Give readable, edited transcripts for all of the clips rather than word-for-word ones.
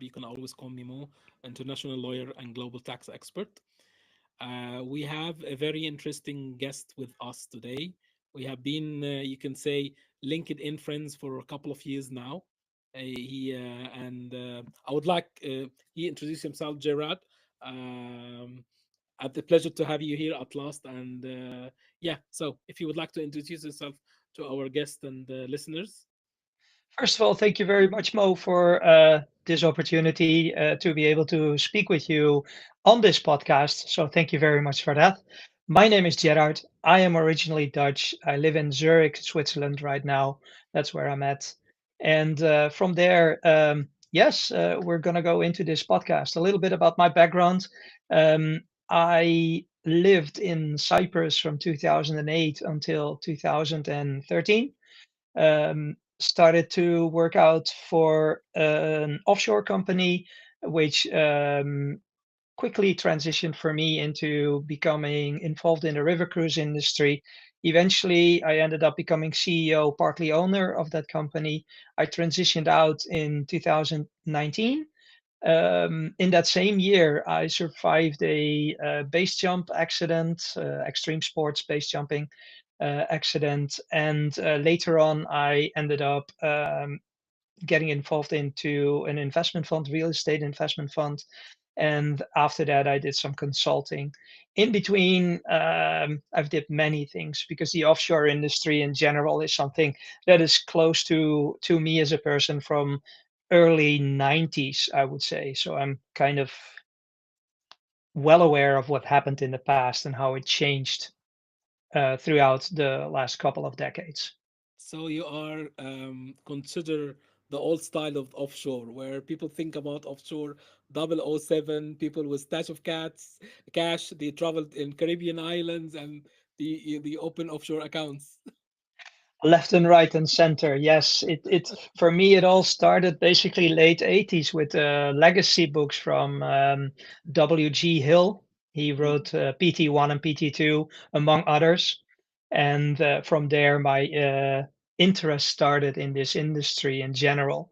You can always call me Mo, international lawyer and global tax expert. We have a very interesting guest with us today. We have been, you can say, LinkedIn friends for a couple of years now. I would like he introduce himself, Gerard. Um, at the pleasure to have you here at last. And yeah, so if you would like to introduce yourself to our guests and listeners. First of all, thank you very much, Mo, for this opportunity to be able to speak with you on this podcast. So, thank you very much for that. My name is Gerard. I am originally Dutch. I live in Zurich, Switzerland right now. That's where I'm at. And from there, yes, we're going to go into this podcast. A little bit about my background. I lived in Cyprus from 2008 until 2013. Started to work out for an offshore company, which quickly transitioned for me into becoming involved in the river cruise industry. Eventually, I ended up becoming CEO, partly owner of that company. I transitioned out in 2019. In that same year, I survived a base jump accident, extreme sports base jumping accident. And later on, I ended up getting involved into an investment fund, real estate investment fund. And after that, I did some consulting. In between, I've did many things because the offshore industry in general is something that is close to me as a person from early 90s, I would say. So I'm kind of well aware of what happened in the past and how it changed throughout the last couple of decades. So you are consider the old style of offshore, where people think about offshore 007, people with stash of cash, they traveled in Caribbean islands and the open offshore accounts. Left and right and center. Yes, it for me it all started basically late 80s with legacy books from W.G. Hill. He wrote PT1 and PT2 among others, and from there my interest started in this industry in general.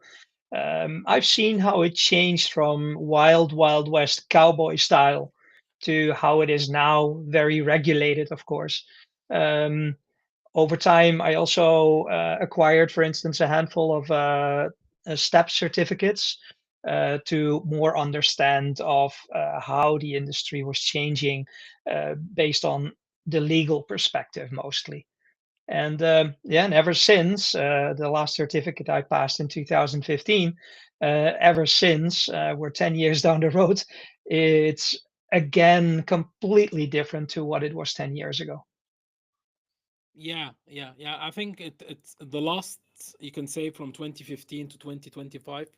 I've seen how it changed from wild west cowboy style to how it is now, very regulated, of course. Um, Over time, I also acquired, for instance, a handful of STEP certificates to more understand of how the industry was changing based on the legal perspective mostly. And yeah, and ever since the last certificate I passed in 2015, ever since we're 10 years down the road, it's again completely different to what it was 10 years ago. Yeah. I think it's the last, you can say, from 2015 to 2025,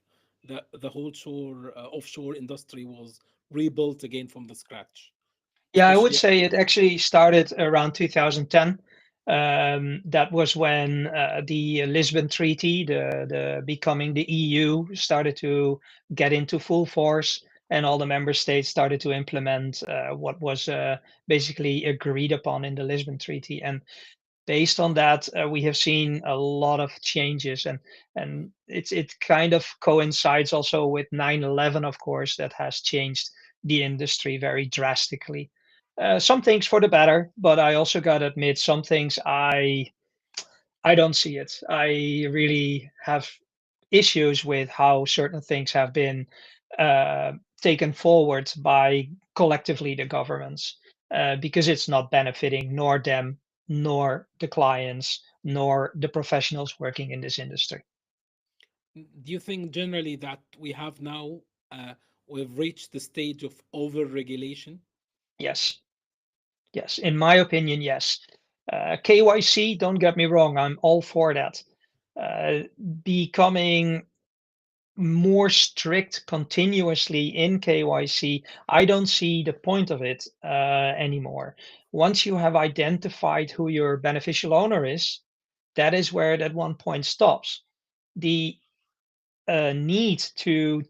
the whole offshore industry was rebuilt again from the scratch, Yeah, I would especially. say it actually started around 2010. That was when the Lisbon Treaty, the becoming the EU, started to get into full force, and all the member states started to implement what was basically agreed upon in the Lisbon Treaty. And based on that, we have seen a lot of changes, and it kind of coincides also with 9/11, of course, that has changed the industry very drastically. Some things for the better, but I also got to admit some things I don't see it. I really have issues with how certain things have been uh, taken forward by collectively the governments because it's not benefiting nor them, nor the clients, nor the professionals working in this industry. Do you think generally that we have now, uh, we've reached the stage of over regulation? Yes, yes. In my opinion, yes. KYC, don't get me wrong, I'm all for that. Uh, Becoming more strict continuously in KYC, I don't see the point of it anymore. Once you have identified who your beneficial owner is, that is where it at one point stops. The need to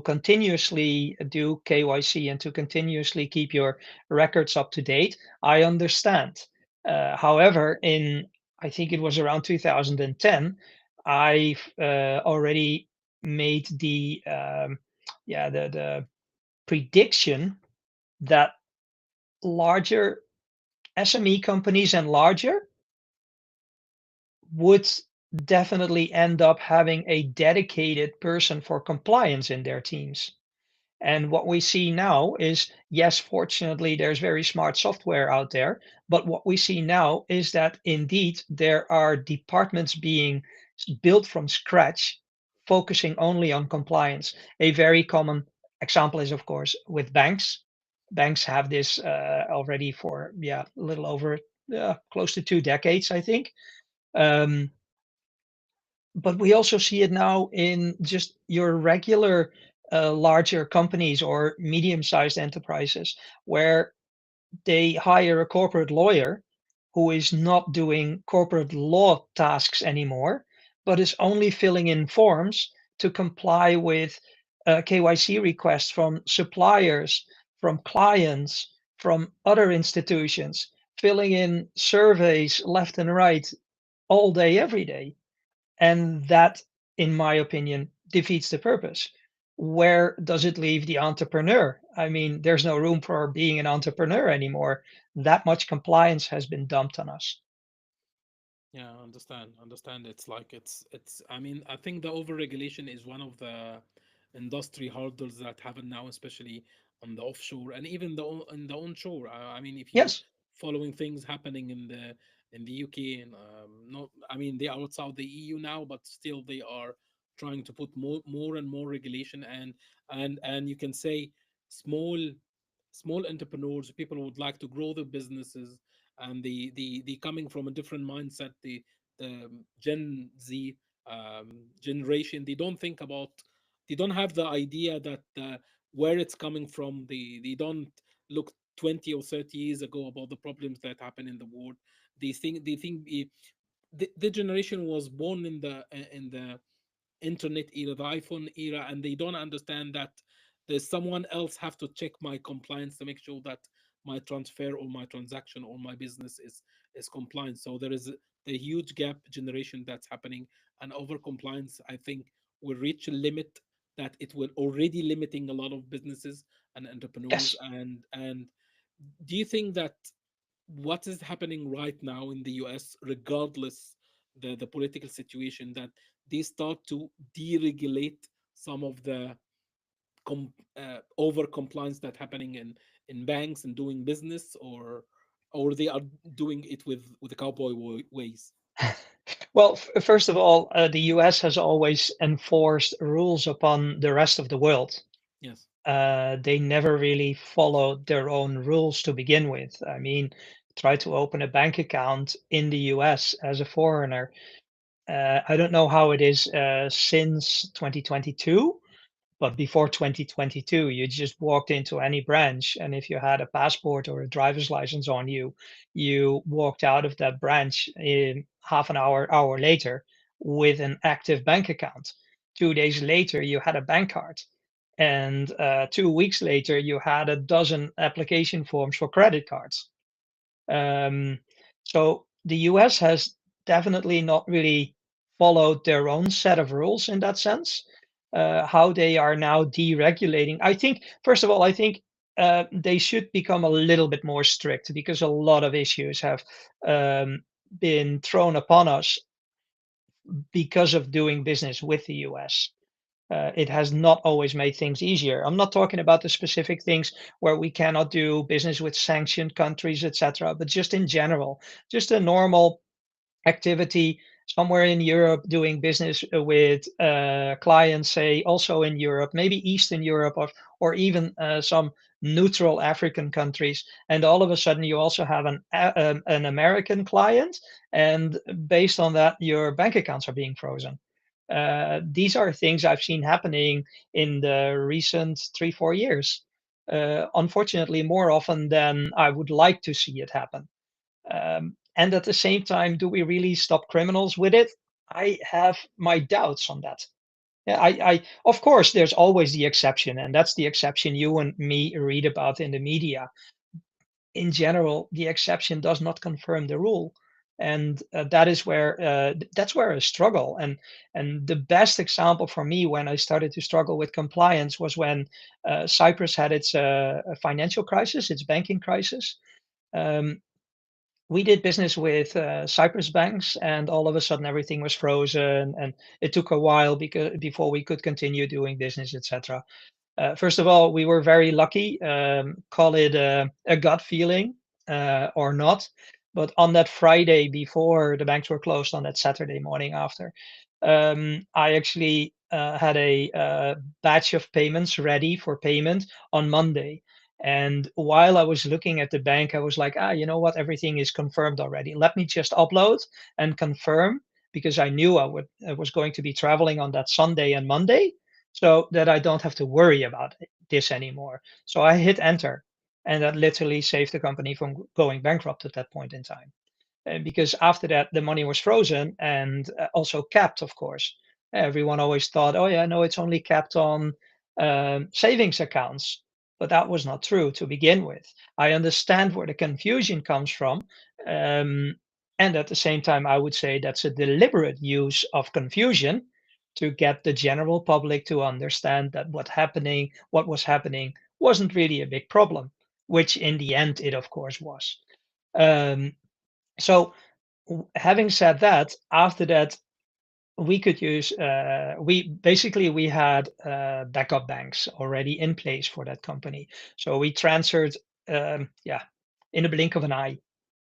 continuously do KYC and to continuously keep your records up to date, I understand. However, in I think it was around 2010, I already made the prediction that larger SME companies and larger would definitely end up having a dedicated person for compliance in their teams. And what we see now is, yes, fortunately, there's very smart software out there. But what we see now is that indeed there are departments being built from scratch, focusing only on compliance. A very common example is, of course, with banks. Banks have this already for, yeah, a little over close to 2 decades, I think. Um, but we also see it now in just your regular larger companies or medium-sized enterprises where they hire a corporate lawyer who is not doing corporate law tasks anymore, but is only filling in forms to comply with KYC requests from suppliers, from clients, from other institutions, filling in surveys left and right all day, every day. And that, in my opinion, defeats the purpose. Where does it leave the entrepreneur? I mean, there's no room for being an entrepreneur anymore. That much compliance has been dumped on us. Yeah, I understand. Understand. It's like it's. I mean, I think the overregulation is one of the industry hurdles that happen now, especially on the offshore and even in the onshore. I mean, if you Yes. following things happening in the UK and not, I mean, they are outside the EU now, but still they are trying to put more and more regulation and you can say small small entrepreneurs, people who would like to grow their businesses, and the coming from a different mindset, the Gen Z generation, they don't think about, they don't have the idea that where it's coming from. They don't look 20 or 30 years ago about the problems that happen in the world. They think the generation was born in the internet era, the iPhone era, and they don't understand that there's someone else have to check my compliance to make sure that my transfer or my transaction or my business is compliant. So there is a huge gap generation that's happening, and over compliance, I think, will reach a limit that it will already limiting a lot of businesses and entrepreneurs. Yes. And do you think that what is happening right now in the US, regardless the political situation, that they start to deregulate some of the over compliance that happening in banks and doing business, or they are doing it with the cowboy ways? Well, first of all, the US has always enforced rules upon the rest of the world. Yes. They never really followed their own rules to begin with. I mean, try to open a bank account in the US as a foreigner. I don't know how it is since 2022, but before 2022, you just walked into any branch, and if you had a passport or a driver's license on you, you walked out of that branch in half an hour later with an active bank account. 2 days later, you had a bank card. And 2 weeks later, you had a dozen application forms for credit cards. Um, so the US has definitely not really followed their own set of rules in that sense. How they are now deregulating, I think, first of all, I think they should become a little bit more strict because a lot of issues have um, been thrown upon us because of doing business with the US. It has not always made things easier. I'm not talking about the specific things where we cannot do business with sanctioned countries, etc., but just in general, just a normal activity somewhere in Europe doing business with clients, say also in Europe, maybe Eastern Europe, or even some neutral African countries, and all of a sudden you also have an American client, and based on that, your bank accounts are being frozen. These are things I've seen happening in the recent 3 4 years. Unfortunately, more often than I would like to see it happen. And at the same time, do we really stop criminals with it? I have my doubts on that. Yeah, of course, there's always the exception, and that's the exception you and me read about in the media. In general, the exception does not confirm the rule. and that's where I struggle. And the best example for me when I started to struggle with compliance was when Cyprus had its financial crisis, its banking crisis. Um, we did business with Cyprus banks, and all of a sudden everything was frozen, and it took a while because before we could continue doing business, etc. First of all, we were very lucky, call it a gut feeling or not. But on that Friday before the banks were closed, on that Saturday morning after, I actually had a batch of payments ready for payment on Monday. And while I was looking at the bank, I was like, you know what? Everything is confirmed already. Let me just upload and confirm, because I knew I was going to be traveling on that Sunday and Monday, so that I don't have to worry about this anymore. So I hit enter, and that literally saved the company from going bankrupt at that point in time. Because after that, the money was frozen and also capped, of course. Everyone always thought, oh, yeah, no, it's only capped on savings accounts. But that was not true to begin with. I understand where the confusion comes from. Um, and at the same time, I would say that's a deliberate use of confusion to get the general public to understand that what was happening wasn't really a big problem, which in the end it of course was. Um, so having said that, after that, we could use we had backup banks already in place for that company. So we transferred, yeah, in a blink of an eye.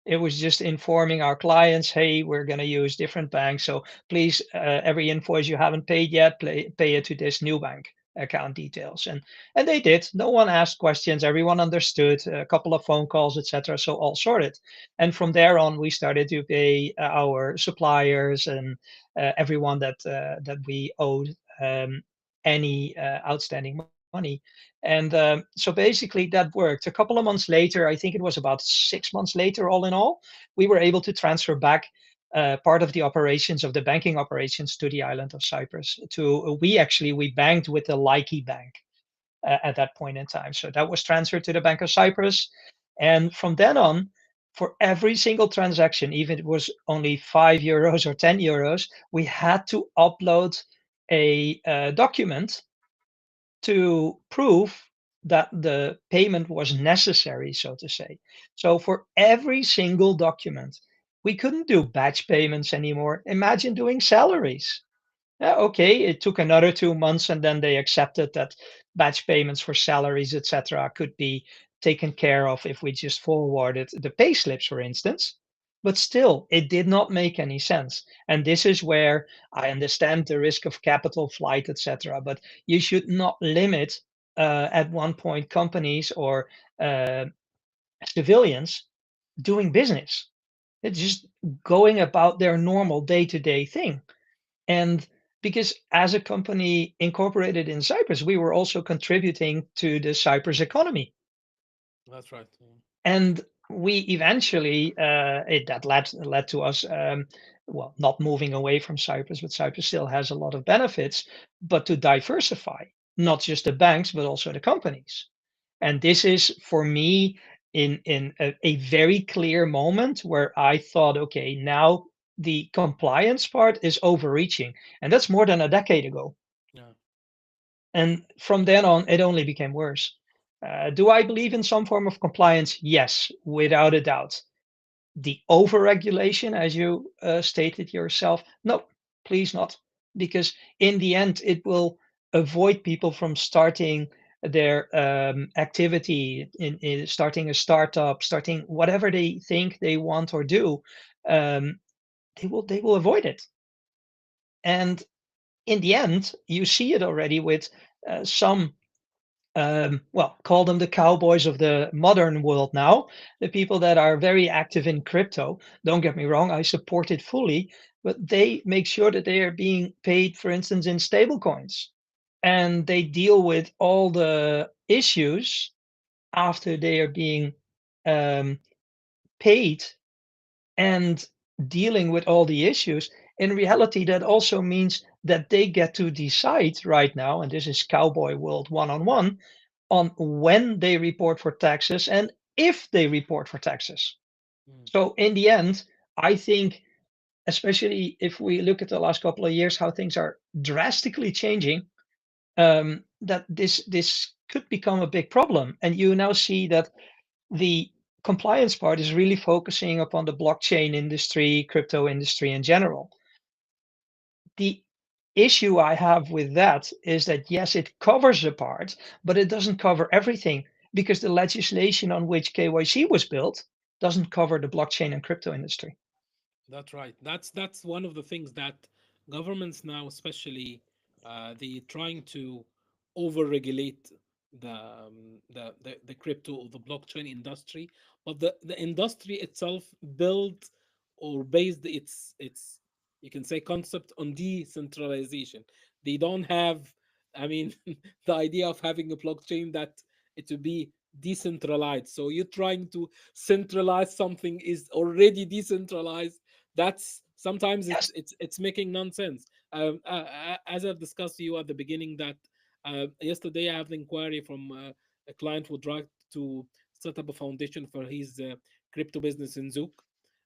It was just informing our clients, hey, we're going to use different banks, so please, every invoice you haven't paid yet, pay it to this new bank account details. And they did. No one asked questions, everyone understood, a couple of phone calls, etc., so all sorted. And from there on, we started to pay our suppliers and everyone that we owed any outstanding money. And so basically that worked. A couple of months later, I think it was about 6 months later, all in all, we were able to transfer back part of the operations of the banking operations to the island of Cyprus. We banked with the Laiki Bank at that point in time. So that was transferred to the Bank of Cyprus. And from then on, for every single transaction, even if it was only €5 or €10, we had to upload a document to prove that the payment was necessary, so to say. So for every single document, we couldn't do batch payments anymore. Imagine doing salaries. Yeah, okay, it took another 2 months, and then they accepted that batch payments for salaries, etc., could be taken care of if we just forwarded the pay slips, for instance. But still, it did not make any sense. And this is where I understand the risk of capital flight, etc. But you should not limit at one point companies or uh, civilians doing business. It's just going about their normal day-to-day thing. And because as a company incorporated in Cyprus, we were also contributing to the Cyprus economy. That's right. Yeah. And we eventually, that led to us, well, not moving away from Cyprus, but Cyprus still has a lot of benefits, but to diversify, not just the banks, but also the companies. And this is for me in a very clear moment where I thought, okay, now the compliance part is overreaching, and that's more than a decade ago. Yeah. And from then on, it only became worse. Do I believe in some form of compliance? Yes, without a doubt. The overregulation, as you stated yourself, no, please not. Because in the end, it will avoid people from starting their activity, in starting a startup, starting whatever they think they want or do. Um, they will avoid it. And in the end, you see it already with some, well, call them the cowboys of the modern world now, the people that are very active in crypto. Don't get me wrong, I support it fully, but they make sure that they are being paid, for instance, in stable coins. And they deal with all the issues after they are being um, paid and dealing with all the issues. In reality, that also means that they get to decide right now, and this is cowboy world one on when they report for taxes and if they report for taxes. Mm. So in the end, I think, especially if we look at the last couple of years, how things are drastically changing, that this could become a big problem. And you now see that the compliance part is really focusing upon the blockchain industry, crypto industry in general. The issue I have with that is that yes, it covers a part, but it doesn't cover everything because the legislation on which KYC was built doesn't cover the blockchain and crypto industry. That's right. That's one of the things that governments now, especially, they trying to over-regulate the crypto or the blockchain industry, but the industry itself built or based its you can say concept on decentralization. They don't have, I mean, the idea of having a blockchain that it will be decentralized. So you're trying to centralize something is already decentralized. That's sometimes Yes. it's making nonsense. As I've discussed to you at the beginning, that yesterday I have an inquiry from a client who tried to set up a foundation for his crypto business in Zug,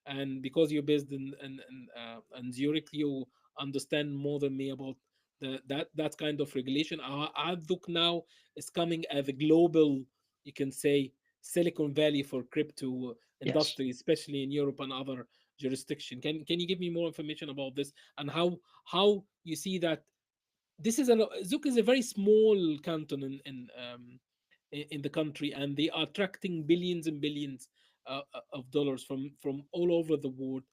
and because you're based in Zurich, you understand more than me about that kind of regulation. Our Zug now is coming as a global, you can say, Silicon Valley for crypto Yes. industry, especially in Europe and other jurisdiction. Can you give me more information about this and how you see that this is a Zug is a very small canton in the country, and they are attracting billions and billions of dollars from all over the world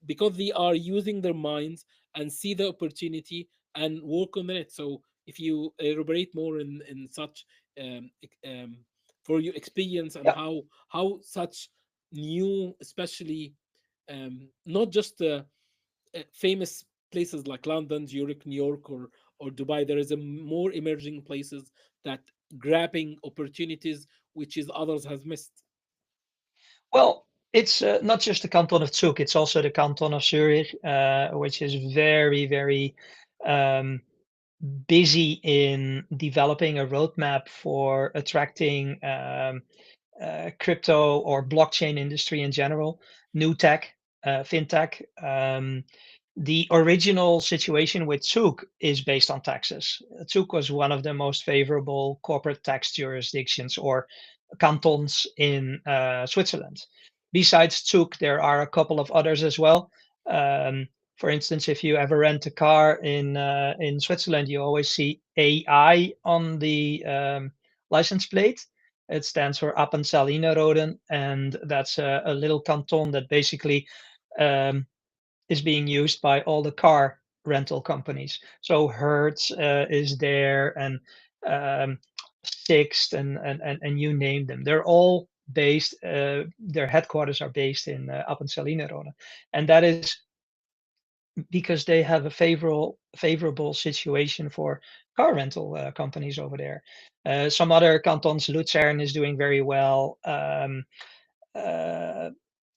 because they are using their minds and see the opportunity and work on it. So if you elaborate more in such for your experience and Yeah. how such new, especially not just famous places like London, Zurich, New York, or Dubai. There is a more emerging places that grabbing opportunities which is others has missed. Well, it's not just the canton of Zug, it's also the canton of Zurich, which is very, very um, busy in developing a roadmap for attracting crypto or blockchain industry in general, new tech, fintech. The original situation with Zug is based on taxes. Zug was one of the most favorable corporate tax jurisdictions or cantons in Switzerland. Besides Zug, there are a couple of others as well. Um, for instance, if you ever rent a car in Switzerland, you always see AI on the license plate. It stands for Appenzellinerode, and that's a little canton that basically um, is being used by all the car rental companies. So Hertz is there, and um, Sixt, and you name them. They're all based. Their headquarters are based in Appenzellinerode, and that is because they have a favorable situation for car rental companies over there. Some other cantons, Luzern is doing very well. Uh,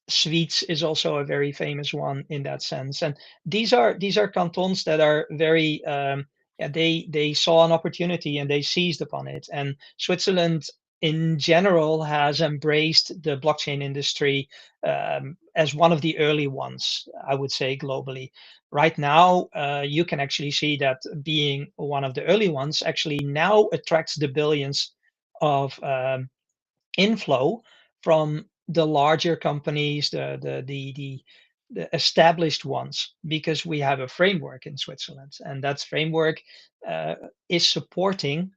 Sweets is also a very famous one in that sense. And these are cantons that are very yeah, they saw an opportunity and they seized upon it. And Switzerland in general has embraced the blockchain industry as one of the early ones, I would say globally. Right now, you can actually see that being one of the early ones actually now attracts the billions of inflow from the larger companies, the established ones, because we have a framework in Switzerland, and that framework uh, is supporting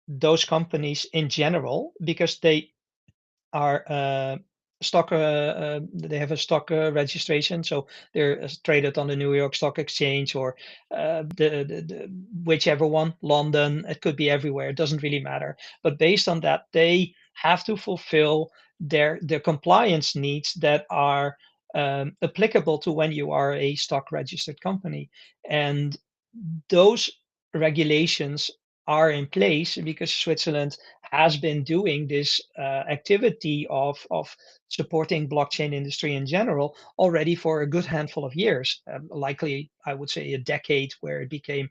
those companies in general because they are stock they have a stock registration, so they're traded on the New York Stock Exchange or the whichever one, London. It could be everywhere, it doesn't really matter, but based on that they have to fulfill their compliance needs that are applicable to when you are a stock registered company. And those regulations are in place because Switzerland has been doing this activity of supporting blockchain industry in general already for a good handful of years, likely I would say a decade, where it became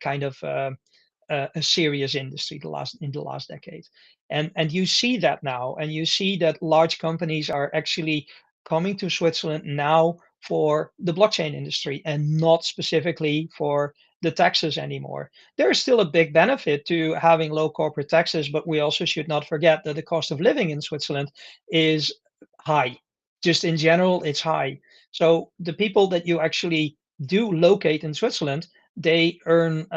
kind of a serious industry the last decade. And you see that now, and you see that large companies are actually coming to Switzerland now for the blockchain industry and not specifically for the taxes anymore. There is still a big benefit to having low corporate taxes, but we also should not forget that the cost of living in Switzerland is high. Just in general, it's high. So the people that you actually do locate in Switzerland, they earn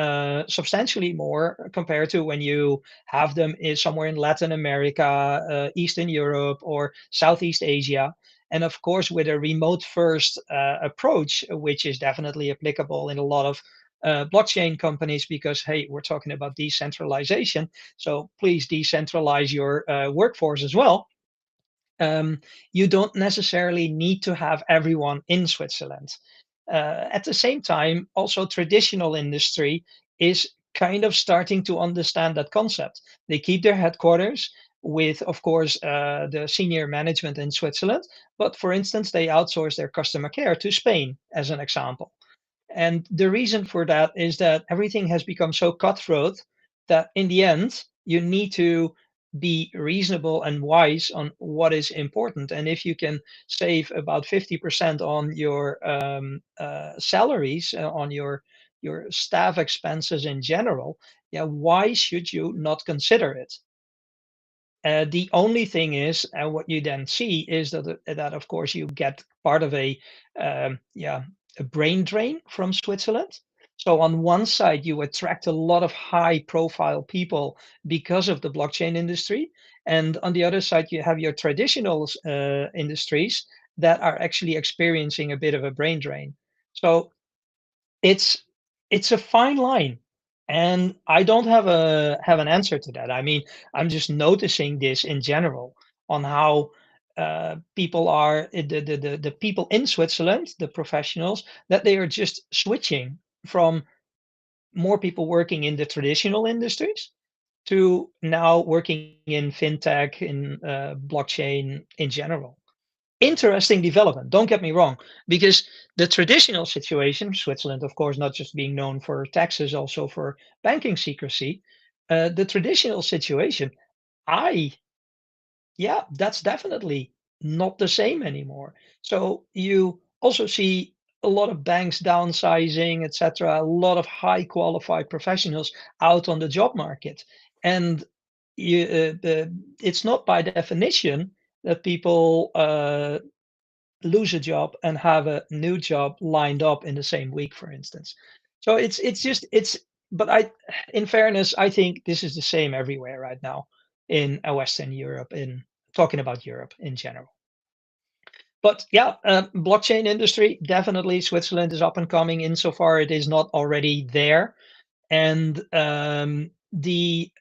substantially more compared to when you have them somewhere in Latin America, Eastern Europe, or Southeast Asia. And of course, with a remote first approach, which is definitely applicable in a lot of blockchain companies, because hey, we're talking about decentralization. So please decentralize your workforce as well. You don't necessarily need to have everyone in Switzerland. At the same time, also traditional industry is kind of starting to understand that concept. They keep their headquarters with, of course, the senior management in Switzerland, but for instance, they outsource their customer care to Spain, as an example. And the reason for that is that everything has become so cutthroat that in the end, you need to be reasonable and wise on what is important. And if you can save about 50% on your salaries, on your staff expenses in general, yeah, why should you not consider it? The only thing is, and what you then see is that of course you get part of yeah, a brain drain from Switzerland. So on one side you attract a lot of high profile people because of the blockchain industry, and on the other side you have your traditional industries that are actually experiencing a bit of a brain drain. So it's it's a fine line, and I don't have an answer to that. I mean, I'm just noticing this in general on how people are the people in Switzerland, the professionals, that they are just switching from more people working in the traditional industries to now working in fintech, in blockchain in general. Interesting development, don't get me wrong, because the traditional situation, Switzerland, of course, not just being known for taxes, also for banking secrecy, the traditional situation, I, yeah, that's definitely not the same anymore. So you also see a lot of banks downsizing, etc., a lot of high qualified professionals out on the job market. And it's not by definition that people lose a job and have a new job lined up in the same week, for instance. So it's just it's. But in fairness, I think this is the same everywhere right now in Western Europe. In talking about Europe in general. But yeah, blockchain industry definitely Switzerland is up and coming insofar it is not already there, and the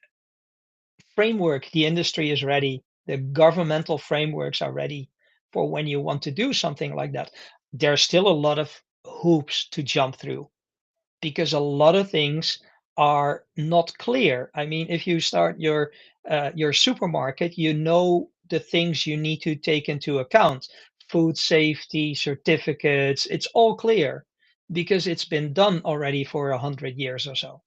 framework, the industry is ready. The governmental frameworks are ready for when you want to do something like that. There's still a lot of hoops to jump through because a lot of things are not clear. I mean, if you start your supermarket, you know the things you need to take into account. Food safety, certificates, it's all clear because it's been done already for 100 years or so.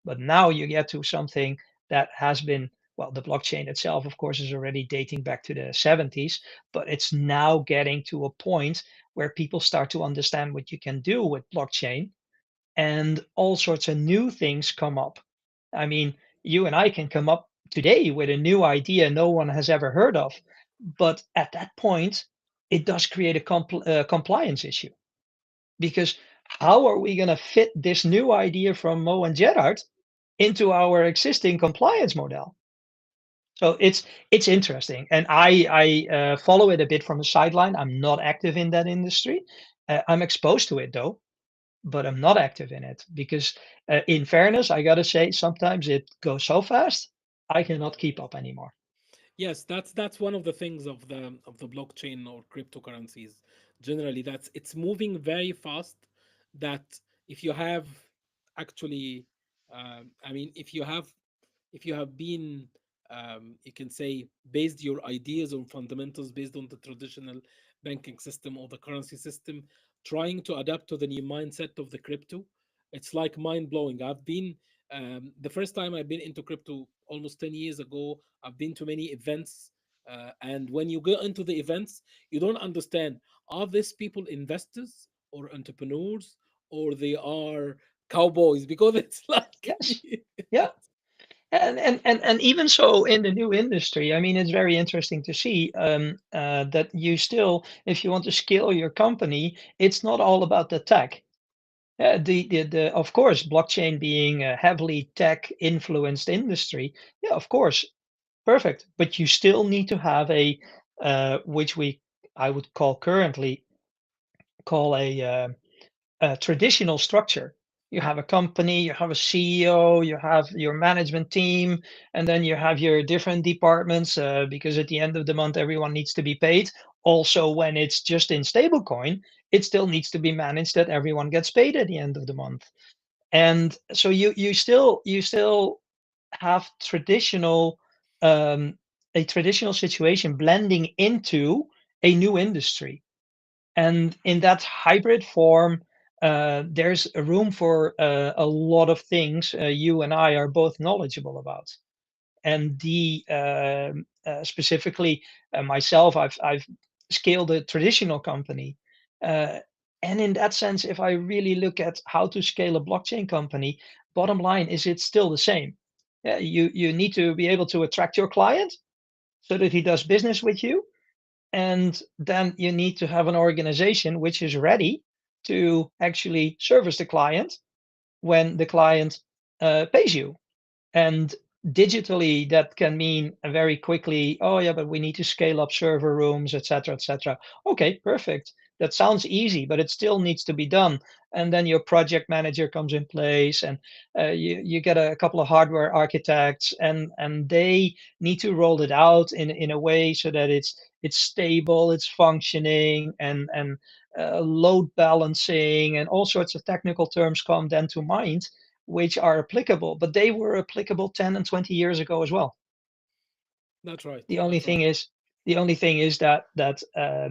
But now you get to something that has been, well, the blockchain itself, of course, is already dating back to the 70s, but it's now getting to a point where people start to understand what you can do with blockchain, and all sorts of new things come up. I mean, you and I can come up today with a new idea no one has ever heard of, but at that point, it does create a compliance issue because how are we going to fit this new idea from Mo and Gerard into our existing compliance model? So it's interesting, and I follow it a bit from the sideline. I'm not active in that industry. I'm exposed to it though, but I'm not active in it because, in fairness, I gotta say sometimes it goes so fast I cannot keep up anymore. Yes, that's one of the things of the blockchain or cryptocurrencies. Generally, that's it's moving very fast. That if you have actually, I mean, if you have been, you can say, based your ideas on fundamentals based on the traditional banking system or the currency system, trying to adapt to the new mindset of the crypto, it's like mind blowing. I've been the first time I've been into crypto almost 10 years ago. I've been to many events, and when you go into the events, you don't understand. Are these people investors or entrepreneurs, or they are cowboys? Because it's like Yes. Yeah. And even so in the new industry, I mean, it's very interesting to see that you still, if you want to scale your company, it's not all about the tech. The of course, blockchain being a heavily tech influenced industry, yeah, of course, perfect. But you still need to have a which we I would call currently call a traditional structure. You have a company, you have a CEO, you have your management team, and then you have your different departments because at the end of the month, everyone needs to be paid. Also, when it's just in stablecoin, it still needs to be managed that everyone gets paid at the end of the month. And so you still have um, a traditional situation blending into a new industry, and in that hybrid form, there's a room for a lot of things you and I are both knowledgeable about. And the specifically myself, I've scaled a traditional company, uh, and in that sense, if I really look at how to scale a blockchain company, bottom line is it's still the same. You need to be able to attract your client so that he does business with you, and then you need to have an organization which is ready to actually service the client when the client pays you. And digitally, that can mean very quickly, oh yeah, but we need to scale up server rooms, etc., etc. Okay, perfect. That sounds easy, but it still needs to be done. And then your project manager comes in place, and you get a couple of hardware architects, and they need to roll it out in a way so that it's stable, it's functioning, and load balancing, and all sorts of technical terms come then to mind which are applicable, but they were applicable 10 and 20 years ago as well. that's right. The only That's right. thing is, the only thing is that uh,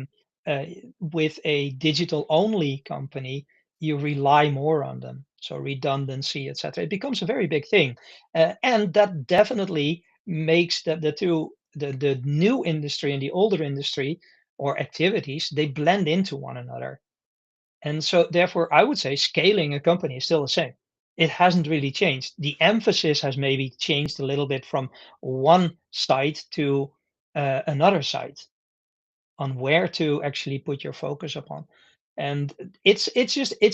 with a digital only company, you rely more on them. So redundancy, etc. It becomes a very big thing, and that definitely makes the two the new industry and the older industry or activities, they blend into one another. And so therefore, I would say scaling a company is still the same. It hasn't really changed. The emphasis has maybe changed a little bit from one side to another side on where to actually put your focus upon. And it's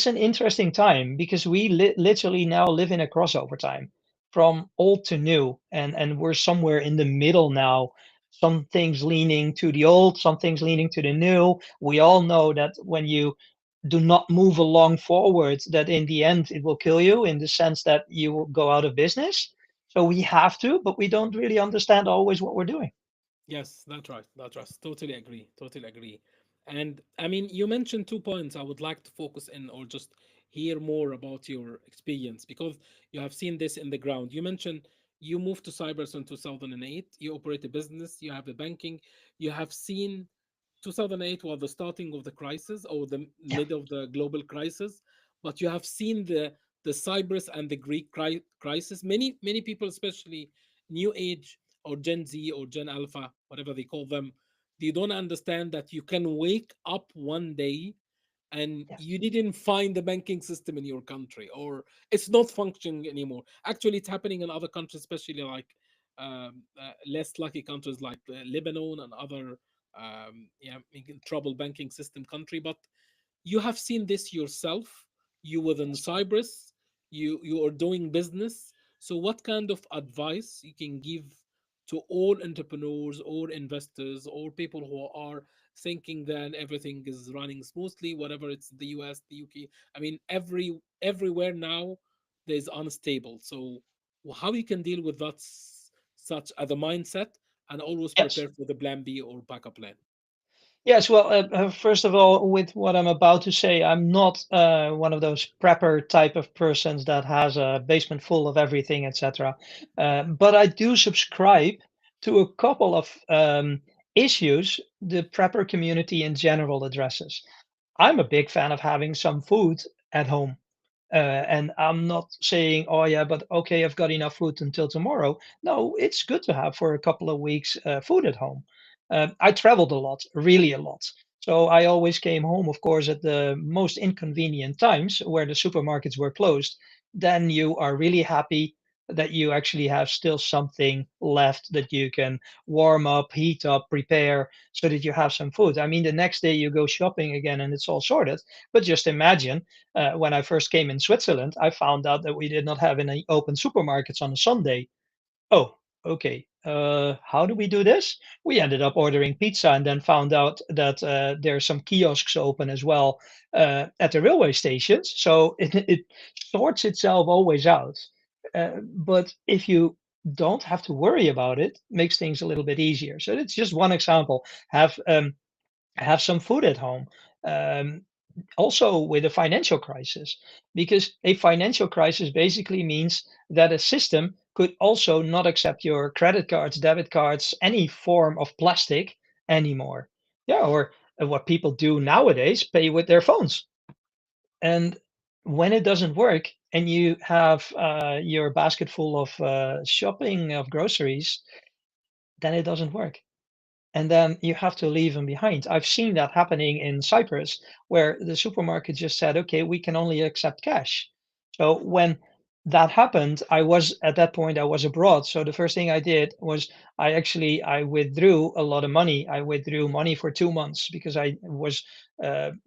an interesting time because we literally now live in a crossover time from old to new, and we're somewhere in the middle now. Some things leaning to the old, some things leaning to the new. We all know that when you do not move along forward, that in the end it will kill you in the sense that you will go out of business. So we have to, but we don't really understand always what we're doing. Yes, that's right. That's right. Totally agree. Totally agree. And I mean, you mentioned 2 points I would like to focus in or just hear more about your experience because you have seen this in the ground. You mentioned you moved to Cyprus in 2008, you operate a business, you have the banking, you have seen 2008 was the starting of the crisis or the Yeah. mid of the global crisis, but you have seen the Cyprus and the Greek crisis. Many people, especially new age or Gen Z or Gen Alpha, whatever they call them, they don't understand that you can wake up one day and Yes. you didn't find the banking system in your country or it's not functioning anymore. Actually, it's happening in other countries, especially like less lucky countries like Lebanon and other yeah, in trouble banking system country. But you have seen this yourself. You were in Cyprus. You are doing business. So, what kind of advice you can give to all entrepreneurs or investors or people who are thinking that everything is running smoothly, whatever it's the US, the UK. I mean, everywhere now there's unstable. So, how you can deal with that such as a mindset and always Yes. prepare for the plan B or backup plan. Yes, well, first of all, with what I'm about to say, I'm not one of those prepper type of persons that has a basement full of everything, etc. But I do subscribe to a couple of issues the prepper community in general addresses. I'm a big fan of having some food at home. And I'm not saying, oh yeah, but okay, I've got enough food until tomorrow. No, it's good to have for a couple of weeks food at home. I traveled a lot, really a lot. So I always came home, of course, at the most inconvenient times where the supermarkets were closed. Then you are really happy that you actually have still something left that you can warm up, heat up, prepare so that you have some food. I mean, the next day you go shopping again and it's all sorted. But just imagine when I first came in Switzerland, I found out that we did not have any open supermarkets on a Sunday. Oh, okay. How do we do this? We ended up ordering pizza and then found out that there are some kiosks open as well at the railway stations. So it sorts itself always out. But if you don't have to worry about it, makes things a little bit easier. So it's just one example. Have some food at home. Um, Also with a financial crisis, because a financial crisis basically means that a system could also not accept your credit cards, debit cards, any form of plastic anymore. Yeah, or what people do nowadays, pay with their phones. And when it doesn't work and you have your basket full of shopping of groceries, then it doesn't work, and then you have to leave them behind. I've seen that happening in Cyprus, where the supermarket just said, okay, we can only accept cash. So when that happened, I was at that point I was abroad. So the first thing I did was I withdrew a lot of money. I withdrew money for 2 months because I was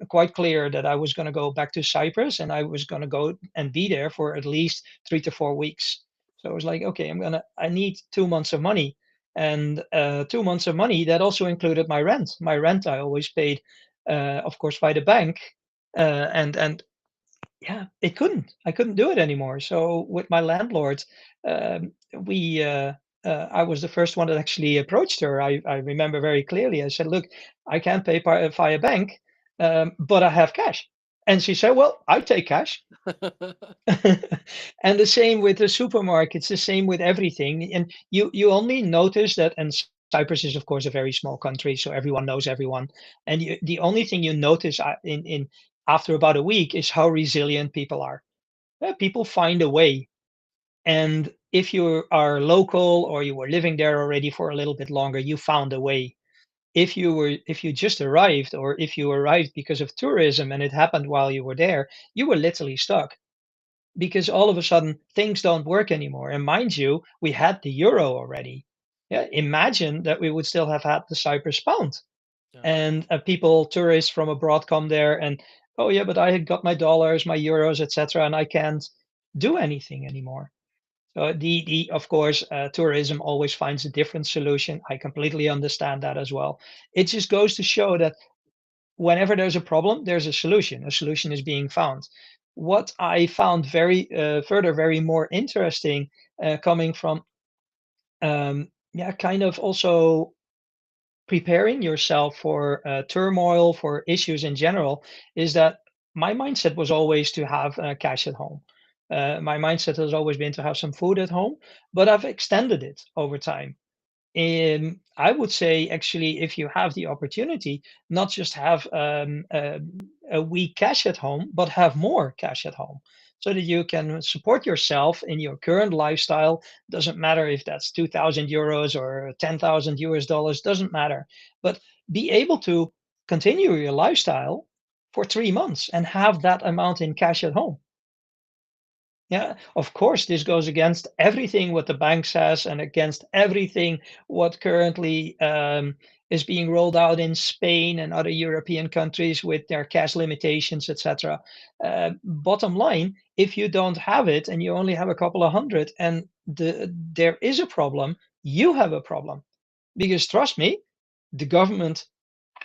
quite clear that I was going to go back to Cyprus and I was going to go and be there for at least 3 to 4 weeks. So I was like, okay, I need 2 months of money, and 2 months of money that also included my rent. My rent I always paid, of course, by the bank, and yeah, I couldn't do it anymore. So with my landlord, we I was the first one that actually approached her. I remember very clearly. I said, "Look, I can't pay via bank, but I have cash." And she said, "Well, I take cash." And the same with the supermarkets, the same with everything. And you only notice that, and Cyprus is of course a very small country, so everyone knows everyone. And the only thing you notice in after about a week is how resilient people are. People find a way. And if you are local or you were living there already for a little bit longer, you found a way. If you just arrived, or if you arrived because of tourism and it happened while you were there, you were literally stuck because all of a sudden things don't work anymore. And mind you, we had the euro already. Yeah, imagine that we would still have had the Cyprus pound, Yeah. and people, tourists from abroad come there and, oh yeah, but I had got my dollars, my euros, etc., and I can't do anything anymore. So the of course, tourism always finds a different solution. I completely understand that as well. It just goes to show that whenever there's a problem, there's a solution. A solution is being found. What I found very more interesting, coming from, yeah, kind of also preparing yourself for turmoil, for issues in general, is that my mindset was always to have cash at home. My mindset has always been to have some food at home, but I've extended it over time. I would say, actually, if you have the opportunity, not just have a week cash at home, but have more cash at home so that you can support yourself in your current lifestyle. Doesn't matter if that's 2,000 euros or 10,000 US dollars, doesn't matter. But be able to continue your lifestyle for 3 months and have that amount in cash at home. Yeah, of course, this goes against everything what the bank says and against everything what currently is being rolled out in Spain and other European countries with their cash limitations, etc. Bottom line, if you don't have it and you only have a couple of hundred and there is a problem, you have a problem. Because trust me, the government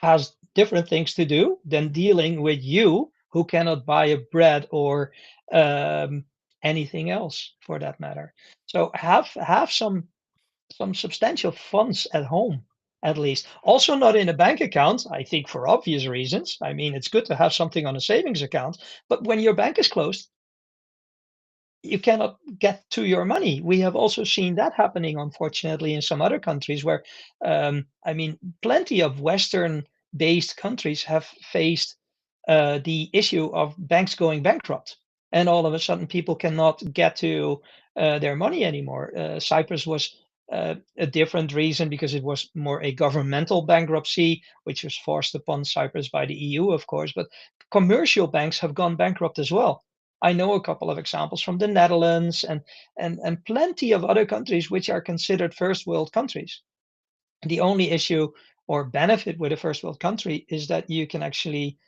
has different things to do than dealing with you who cannot buy a bread or um, anything else for that matter. So have some substantial funds at home, at least. Also not in a bank account, I think, for obvious reasons. I mean, it's good to have something on a savings account, but when your bank is closed, you cannot get to your money. We have also seen that happening, unfortunately, in some other countries where, I mean, plenty of Western-based countries have faced the issue of banks going bankrupt, and all of a sudden people cannot get to their money anymore. Cyprus was a different reason because it was more a governmental bankruptcy, which was forced upon Cyprus by the EU, of course. But commercial banks have gone bankrupt as well. I know a couple of examples from the Netherlands and plenty of other countries which are considered first world countries. The only issue or benefit with a first world country is that you can actually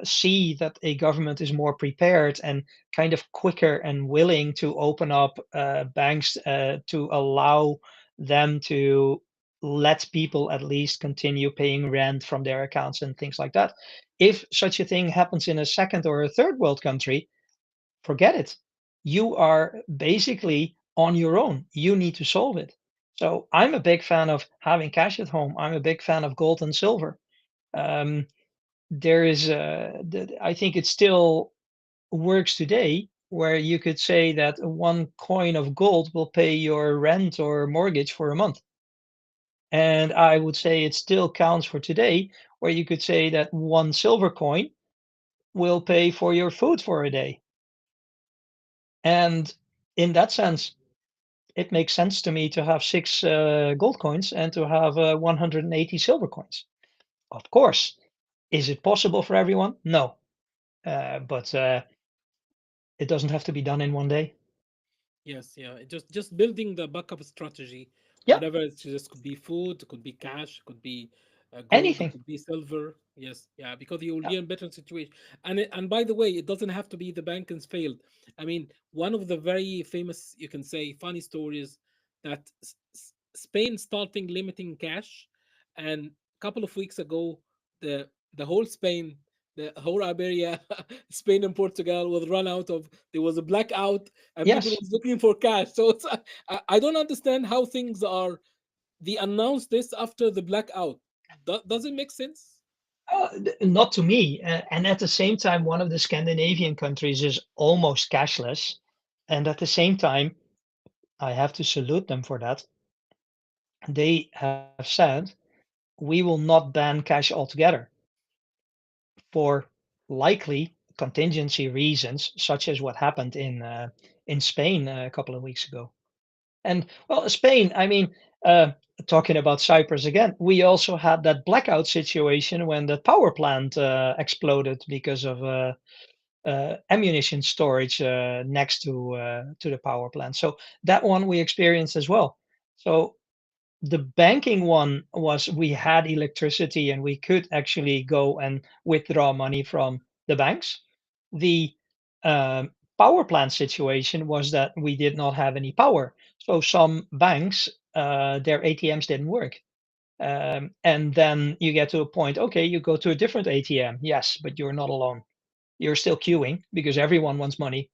see that a government is more prepared and kind of quicker and willing to open up banks to allow them to let people at least continue paying rent from their accounts and things like that. If such a thing happens in a second or a third world country, forget it. You are basically on your own. You need to solve it. So I'm a big fan of having cash at home. I'm a big fan of gold and silver. Um, there is, I think it still works today where you could say that one coin of gold will pay your rent or mortgage for a month. And I would say it still counts for today, where you could say that one silver coin will pay for your food for a day. And in that sense, it makes sense to me to have six gold coins and to have 180 silver coins. Of course, is it possible for everyone? No, but it doesn't have to be done in one day. Yes, yeah. Just building the backup strategy, Yeah, whatever it just could be food, it could be cash, it could be gold, it anything. could be silver. Yes, yeah, because you will Yeah. be in better situation. And by the way, it doesn't have to be the bank has failed. I mean, one of the very famous, you can say, funny stories that Spain starting limiting cash, and a couple of weeks ago, the whole Spain, the whole Iberia, Spain and Portugal was run out of. There was a blackout and people Yes. was looking for cash. So it's I don't understand how things are. They announced this after the blackout. Does it make sense? Not to me. And at the same time, one of the Scandinavian countries is almost cashless. And at the same time, I have to salute them for that. They have said, we will not ban cash altogether for likely contingency reasons, such as what happened in Spain a couple of weeks ago. And well, Spain, I mean, uh, talking about Cyprus again, we also had that blackout situation when the power plant exploded because of ammunition storage next to the power plant. So that one we experienced as well. So the banking one was we had electricity and we could actually go and withdraw money from the banks. The power plant situation was that we did not have any power. So some banks, their ATMs didn't work. And then you get to a point, okay, you go to a different ATM. Yes, but you're not alone. You're still queuing because everyone wants money.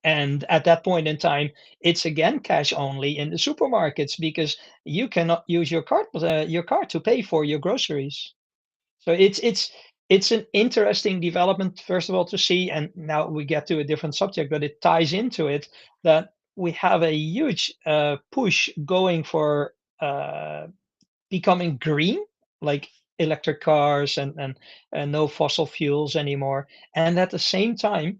And at that point in time, it's again cash only in the supermarkets because you cannot use your card to pay for your groceries. So it's an interesting development, first of all, to see. And now we get to a different subject, but it ties into it that we have a huge push going for becoming green, like electric cars and no fossil fuels anymore. And at the same time,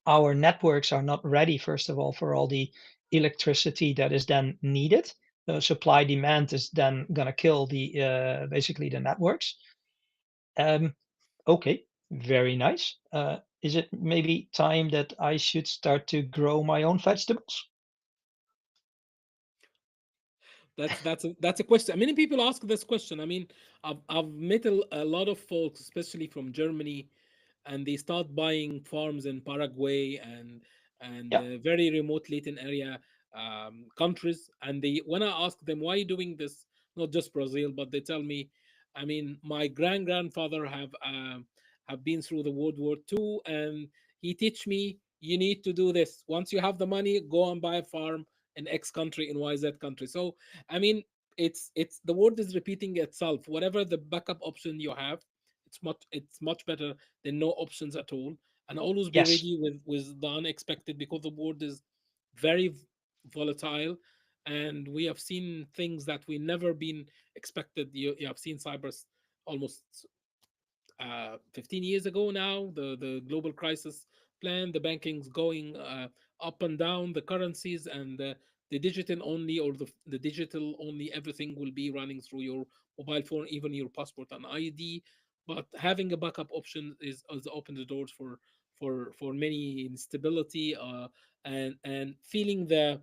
our networks are not ready, first of all, for all the electricity that is then needed. The supply demand is then going to kill the basically the networks. Um, okay, very nice. Is it maybe time that I should start to grow my own vegetables? That's a question. Many people ask this question. I mean, I've met a lot of folks, especially from Germany, and they start buying farms in Paraguay and Yeah. very remote Latin area countries. And they when I ask them why are you doing this, not just Brazil, but they tell me, I mean, my grandfather have been through the World War II, and he teach me you need to do this. Once you have the money, go and buy a farm in X country in YZ country. So I mean, it's the word is repeating itself. Whatever the backup option you have, it's much better than no options at all. And always be Yes. ready with the unexpected because the world is very volatile, and we have seen things that we never been expected. You have seen Cyprus almost 15 years ago now, the global crisis plan, the banking's going up and down, the currencies and the digital only, or the digital only, everything will be running through your mobile phone, even your passport and ID. But having a backup option is open the doors for many instability, and feeling that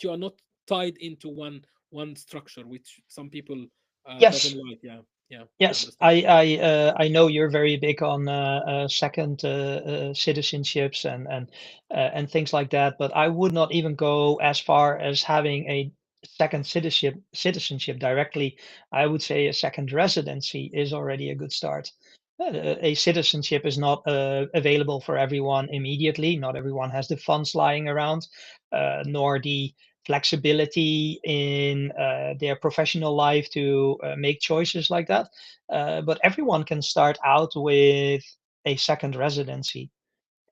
you are not tied into one structure, which some people doesn't Yes. like. Yeah, yeah, I Yes, understand. I know you're very big on second citizenships and things like that, but I would not even go as far as having a second citizenship directly. I would say a second residency is already a good start. A citizenship is not available for everyone immediately. Not everyone has the funds lying around, nor the flexibility in their professional life to make choices like that, but everyone can start out with a second residency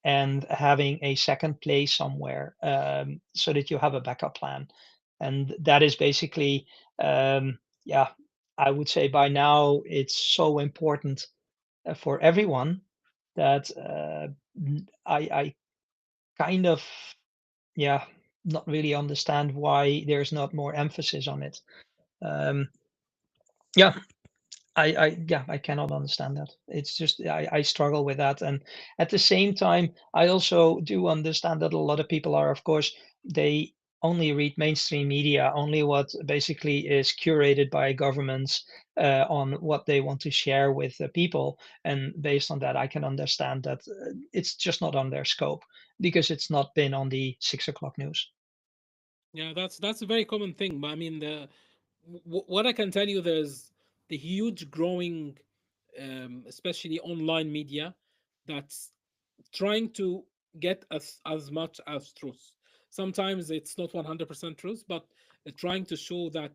and having a second place somewhere, so that you have a backup plan. And that is basically, yeah, I would say by now it's so important for everyone that I kind of, yeah, not really understand why there's not more emphasis on it. Um, yeah, yeah, I cannot understand that. It's just I struggle with that, and at the same time, I also do understand that a lot of people are, of course, they only read mainstream media, only what basically is curated by governments on what they want to share with the people, and based on that, I can understand that it's just not on their scope because it's not been on the 6 o'clock news. Yeah, that's a very common thing. But I mean, what I can tell you, there's the huge growing, especially online media, that's trying to get as much as truth. Sometimes it's not 100% truth, but trying to show that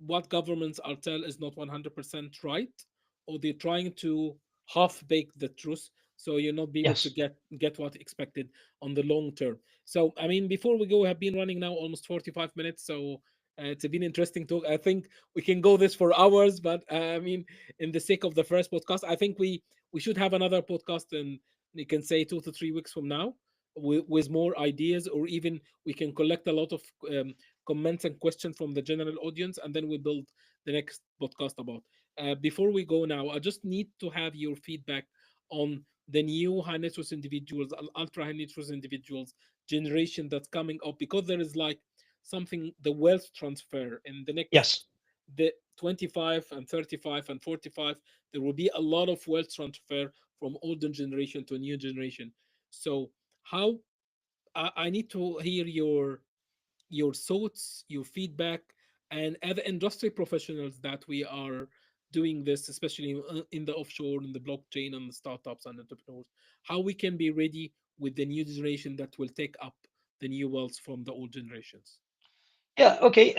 what governments are tell is not 100% right, or they're trying to half bake the truth, so you'll not be able to Yes. get what expected on the long term. So I mean, before we go, we have been running now almost 45 minutes, so it's been interesting talk. I think we can go this for hours, but I mean, in the sake of the first podcast, I think we should have another podcast, and you can say 2 to 3 weeks from now, with more ideas, or even we can collect a lot of comments and questions from the general audience, and then we build the next podcast about. Before we go now, I just need to have your feedback on the new high net worth individuals, ultra high net worth individuals generation that's coming up, because there is like something, the wealth transfer in the next, Yes. the 25 and 35 and 45, there will be a lot of wealth transfer from older generation to new generation. So how, I need to hear your thoughts, your feedback, and other industry professionals that we are doing this, especially in the offshore, in the blockchain, and the startups and entrepreneurs, how we can be ready with the new generation that will take up the new wealth from the old generations. Yeah, okay.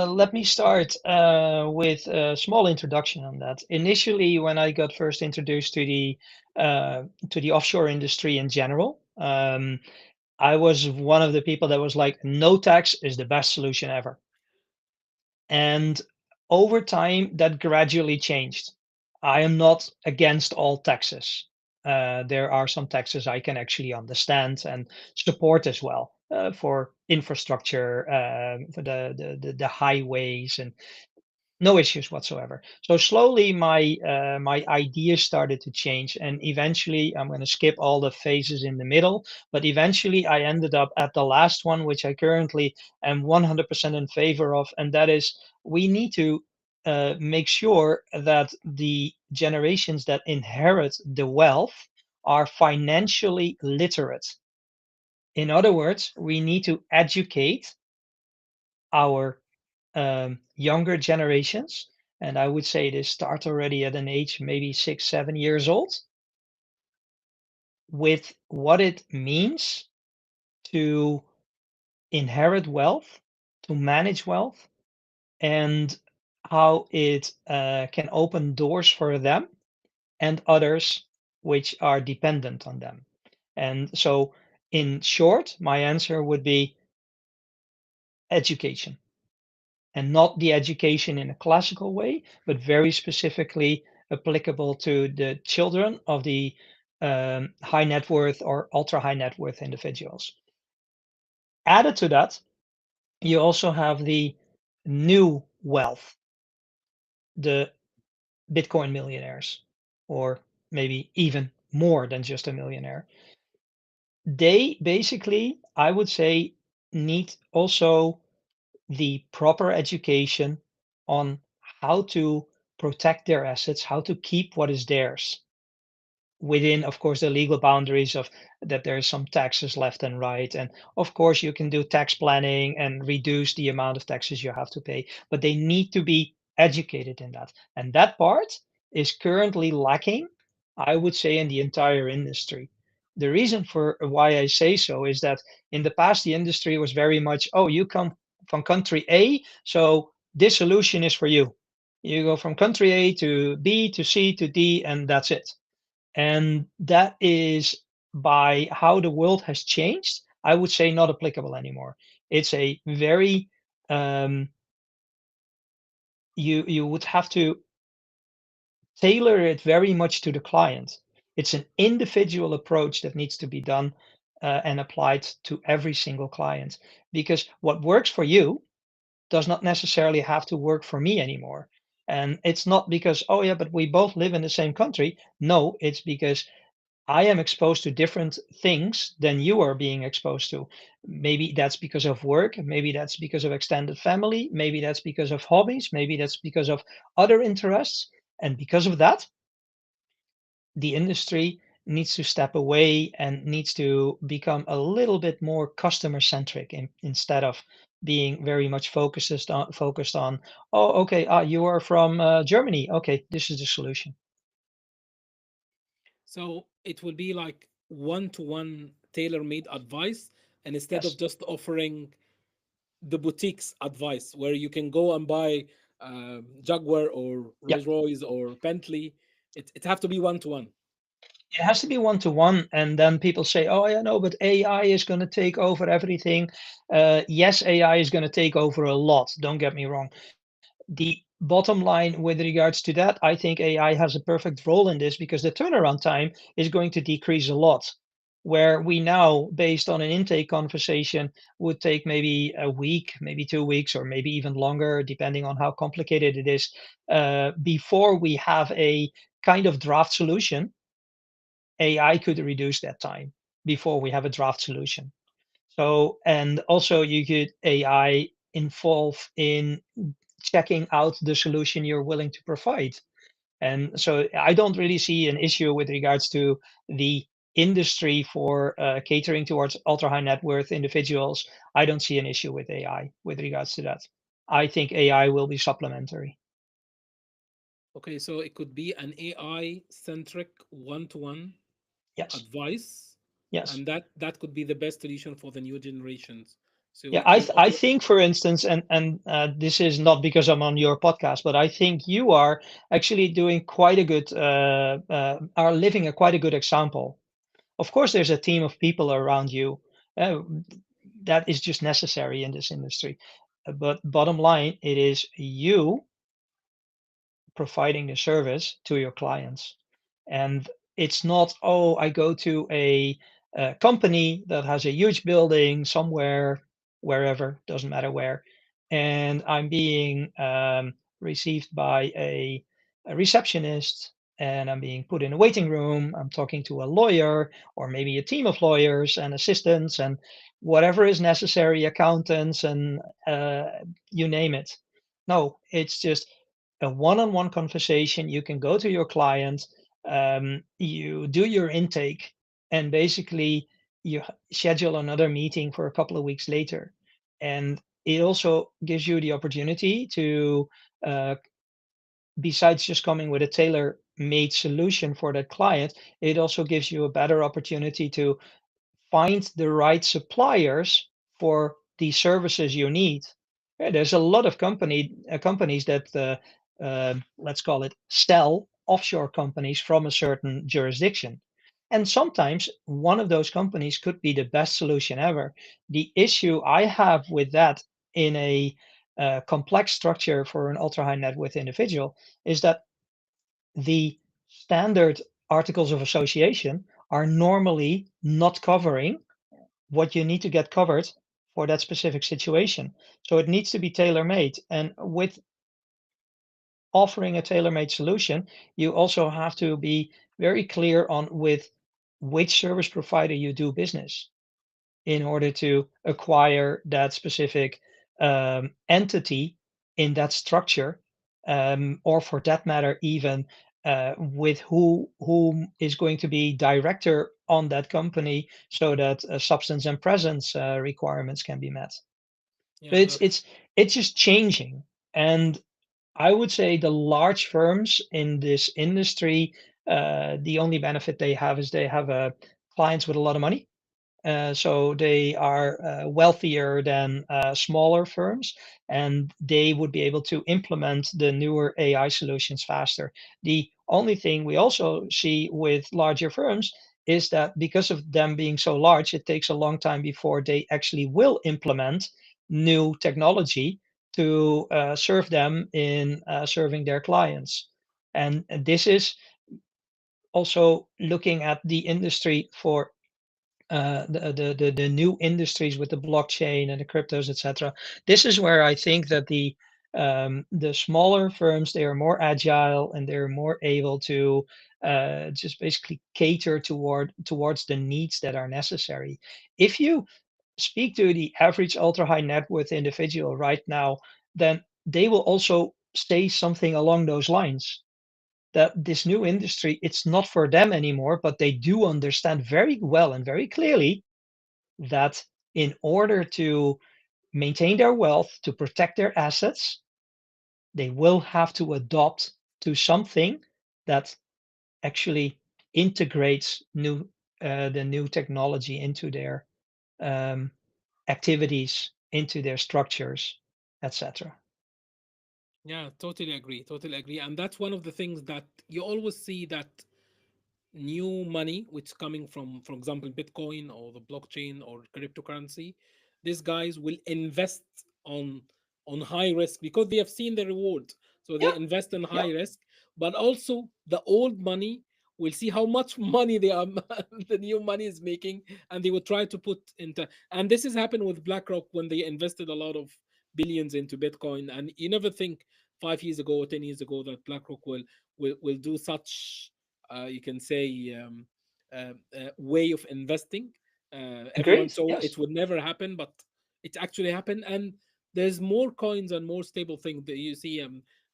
Let me start with a small introduction on that. Initially, when I got first introduced to the offshore industry in general, I was one of the people that was like, no tax is the best solution ever. And over time, that gradually changed. I am not against all taxes. There are some taxes I can actually understand and support as well, for infrastructure, for the highways and no issues whatsoever. So slowly my ideas started to change, and eventually I'm going to skip all the phases in the middle, but eventually I ended up at the last one, which I currently am 100% in favor of, and that is we need to make sure that the generations that inherit the wealth are financially literate. In other words, we need to educate our younger generations, and I would say they start already at an age maybe 6, 7 years old, with what it means to inherit wealth, to manage wealth, and how it can open doors for them and others which are dependent on them. And so, in short, my answer would be education. And not the education in a classical way, but very specifically applicable to the children of the high net worth or ultra high net worth individuals. Added to that, you also have the new wealth, the Bitcoin millionaires, or maybe even more than just a millionaire. They basically, I would say, need also the proper education on how to protect their assets, how to keep what is theirs within, of course, the legal boundaries of that there's some taxes left and right. And of course, you can do tax planning and reduce the amount of taxes you have to pay, but they need to be educated in that. And that part is currently lacking, I would say, in the entire industry. The reason for why I say so is that in the past, the industry was very much, oh, you come from country A, so this solution is for you. You go from country A to B to C to D, and that's it. And that is, by how the world has changed, I would say not applicable anymore. It's a very, um, you would have to tailor it very much to the client. It's an individual approach that needs to be done and applied to every single client, because what works for you does not necessarily have to work for me anymore. And it's not because, oh yeah, but we both live in the same country. No, it's because I am exposed to different things than you are being exposed to. Maybe that's because of work, maybe that's because of extended family, maybe that's because of hobbies, maybe that's because of other interests. And because of that, the industry needs to step away and needs to become a little bit more customer centric instead of being very much focused on, oh, okay, you are from Germany. Okay, this is the solution. So it will be like one-to-one tailor-made advice, and instead of Yes. just offering the boutiques advice where you can go and buy Jaguar or Yeah. Rolls Royce or Bentley, it have to be one-to-one. It has to be one to one, and then people say, "Oh, yeah, no, but AI is going to take over everything." Yes, AI is going to take over a lot. Don't get me wrong. The bottom line with regards to that, I think AI has a perfect role in this because the turnaround time is going to decrease a lot. Where we now, based on an intake conversation, would take maybe a week, maybe 2 weeks, or maybe even longer, depending on how complicated it is, before we have a kind of draft solution. AI could reduce that time before we have a draft solution. So, and also you could AI involve in checking out the solution you're willing to provide. And so I don't really see an issue with regards to the industry for catering towards ultra high net worth individuals. I don't see an issue with AI with regards to that. I think AI will be supplementary. Okay, so it could be an AI centric one-to-one Yes. advice, Yes. and that could be the best solution for the new generations. So Yeah, it will I offer. think, for instance, and this is not because I'm on your podcast, but I think you are actually doing quite a good, are living a quite a good example. Of course, there's a team of people around you. Uh, that is just necessary in this industry. But bottom line, it is you providing the service to your clients. And it's not, oh, I go to a company that has a huge building somewhere, wherever, doesn't matter where, and I'm being received by a receptionist, and I'm being put in a waiting room. I'm talking to a lawyer, or maybe a team of lawyers and assistants and whatever is necessary, accountants, and you name it. No, it's just a one-on-one conversation. You can go to your client, you do your intake, and basically you schedule another meeting for a couple of weeks later. And it also gives you the opportunity to, uh, besides just coming with a tailor-made solution for that client, it also gives you a better opportunity to find the right suppliers for the services you need. Yeah, there's a lot of companies that let's call it sell offshore companies from a certain jurisdiction. And sometimes one of those companies could be the best solution ever. The issue I have with that in a complex structure for an ultra high net worth individual is that the standard articles of association are normally not covering what you need to get covered for that specific situation. So it needs to be tailor made. And with offering a tailor made solution, you also have to be very clear on with which service provider you do business in order to acquire that specific entity in that structure, or for that matter, even with who is going to be director on that company, so that substance and presence requirements can be met. So Yeah, it's just changing, and I would say the large firms in this industry, the only benefit they have is they have clients with a lot of money, so they are wealthier than smaller firms, and they would be able to implement the newer AI solutions faster. The only thing we also see with larger firms is that because of them being so large, it takes a long time before they actually will implement new technology to serve them in serving their clients. And this is also looking at the industry for the new industries with the blockchain and the cryptos, etc. This is where I think that the smaller firms, they are more agile and they're more able to just basically cater towards the needs that are necessary. If you speak to the average ultra high net worth individual right now, then they will also say something along those lines, that this new industry, it's not for them anymore, but they do understand very well and very clearly that in order to maintain their wealth, to protect their assets, they will have to adopt to something that actually integrates the new technology into their um, activities, into their structures, etc. yeah, totally agree. Totally agree. And that's one of the things that you always see, that new money which is coming from, for example, Bitcoin or the blockchain or cryptocurrency, these guys will invest on on high risk because they have seen the reward. So they Yeah, invest in yeah, high risk, but also the old money will see how much money they are the new money is making, and they will try to put into. And this has happened with BlackRock when they invested a lot of billions into Bitcoin. And you never think 5 years ago or 10 years ago that BlackRock will do such, you can say, way of investing. Everyone agreed. thought Yes. it would never happen, but it actually happened. And there's more coins and more stable things that you see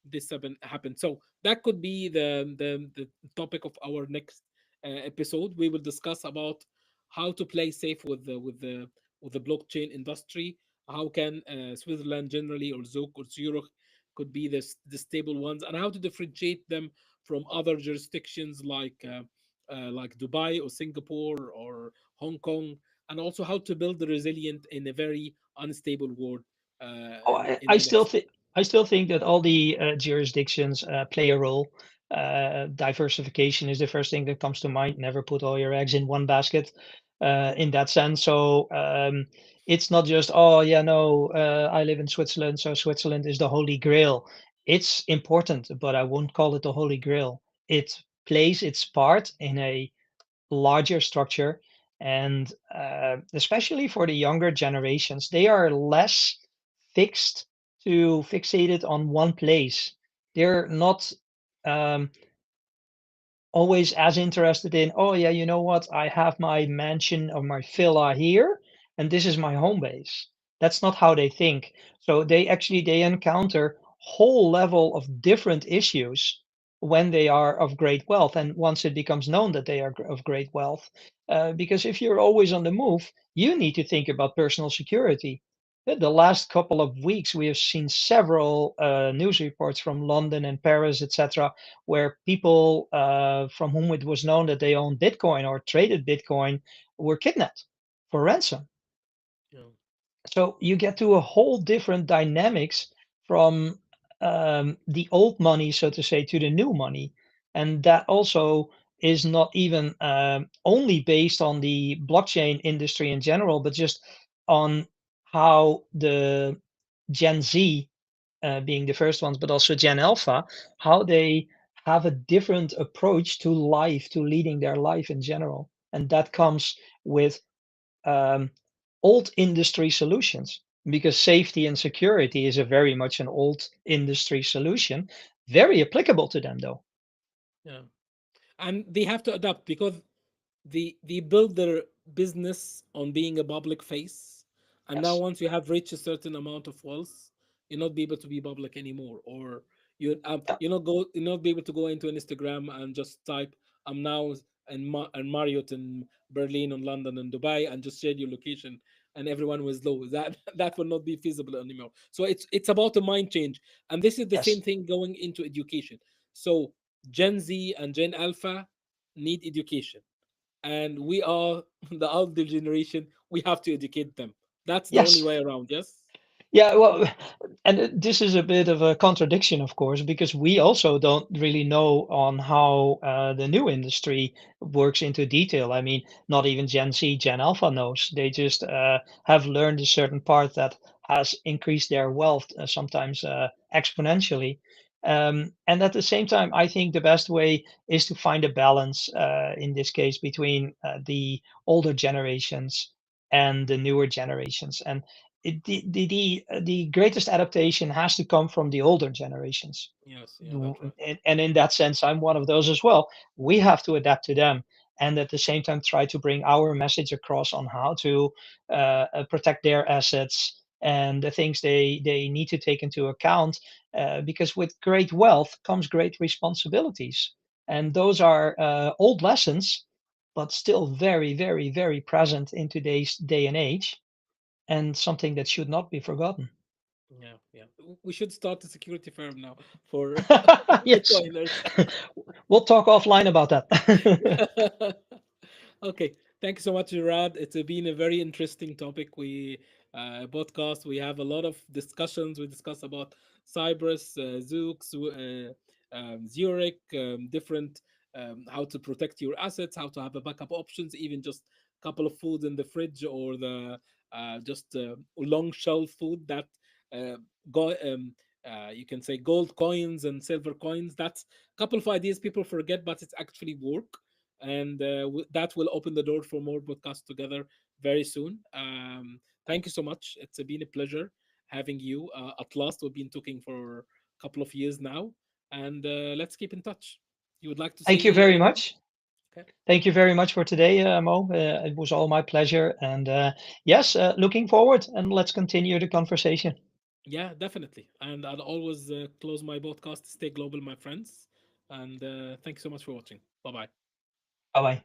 this happen. So that could be the topic of our next episode. We will discuss about how to play safe with the blockchain industry. How can Switzerland generally, or Zug or Zurich, could be the stable ones, and how to differentiate them from other jurisdictions like Dubai or Singapore or Hong Kong, and also how to build the resilient in a very unstable world Oh, in the next. I still think that all the jurisdictions play a role. Diversification is the first thing that comes to mind. Never put all your eggs in one basket, in that sense. So it's not just, oh yeah, no, I live in Switzerland, so Switzerland is the holy grail. It's important, but I won't call it the holy grail. It plays its part in a larger structure, and especially for the younger generations, they are less fixed to fixated on one place. They're not um, always as interested in, oh yeah, you know what, I have my mansion or my villa here, and this is my home base. That's not how they think. So they encounter whole level of different issues when they are of great wealth, and once it becomes known that they are of great wealth, because if you're always on the move, you need to think about personal security. The last couple of weeks, we have seen several news reports from London and Paris, etc., where people from whom it was known that they owned Bitcoin or traded Bitcoin were kidnapped for ransom. You know, So you get to a whole different dynamics from the old money, so to say, to the new money. And that also is not even only based on the blockchain industry in general, but just on how the Gen Z, being the first ones, but also Gen Alpha, how they have a different approach to life, to leading their life in general. And that comes with um, old industry solutions, because safety and security is a very much an old industry solution, very applicable to them though. Yeah. And they have to adapt because they build their business on being a public face, and now Yes. once you have reached a certain amount of wealth, you're not be able to be public anymore, or Yeah. you're not be able to go into an Instagram and just type I'm now in Marriott in Berlin and London and Dubai and just share your location and everyone was low. That that will not be feasible anymore. So it's about a mind change, and this is the same Yes. thing going into education. So Gen Z and Gen Alpha need education, and we are the older generation. We have to educate them. That's the only Yes. way around. Yes. Yeah, well, and this is a bit of a contradiction, of course, because we also don't really know on how the new industry works into detail. I mean, not even Gen Z, Gen Alpha knows. They just have learned a certain part that has increased their wealth, sometimes exponentially. And at the same time, I think the best way is to find a balance in this case between the older generations and the newer generations. And the greatest adaptation has to come from the older generations. Yes. Yeah. That's right. And in that sense, I'm one of those as well. We have to adapt to them, and at the same time try to bring our message across on how to protect their assets and the things they need to take into account, because with great wealth comes great responsibilities, and those are old lessons, but still very, very, very present in today's day and age, and something that should not be forgotten. Yeah. Yeah. We should start a security firm now for Yes. Bitcoiners. We'll talk offline about that. Okay, thank you so much, Gerard. It's been a very interesting topic. We podcast. We have a lot of discussions. We discuss about Cyprus, Zooks, Zurich, different how to protect your assets, how to have a backup options, even just a couple of food in the fridge or the just long shelf food that uh, go. You can say gold coins and silver coins. That's a couple of ideas people forget, but it's actually work, and that will open the door for more podcasts together very soon. Thank you so much. It's been a pleasure having you. At last, we've been talking for a couple of years now, and let's keep in touch. You would like to Thank you say very anything? much. Okay. Thank you very much for today, Mo. It was all my pleasure. And yes, looking forward, and let's continue the conversation. Yeah, definitely. And I'll always close my podcast. Stay global, my friends. And thank you so much for watching. Bye bye. Bye bye.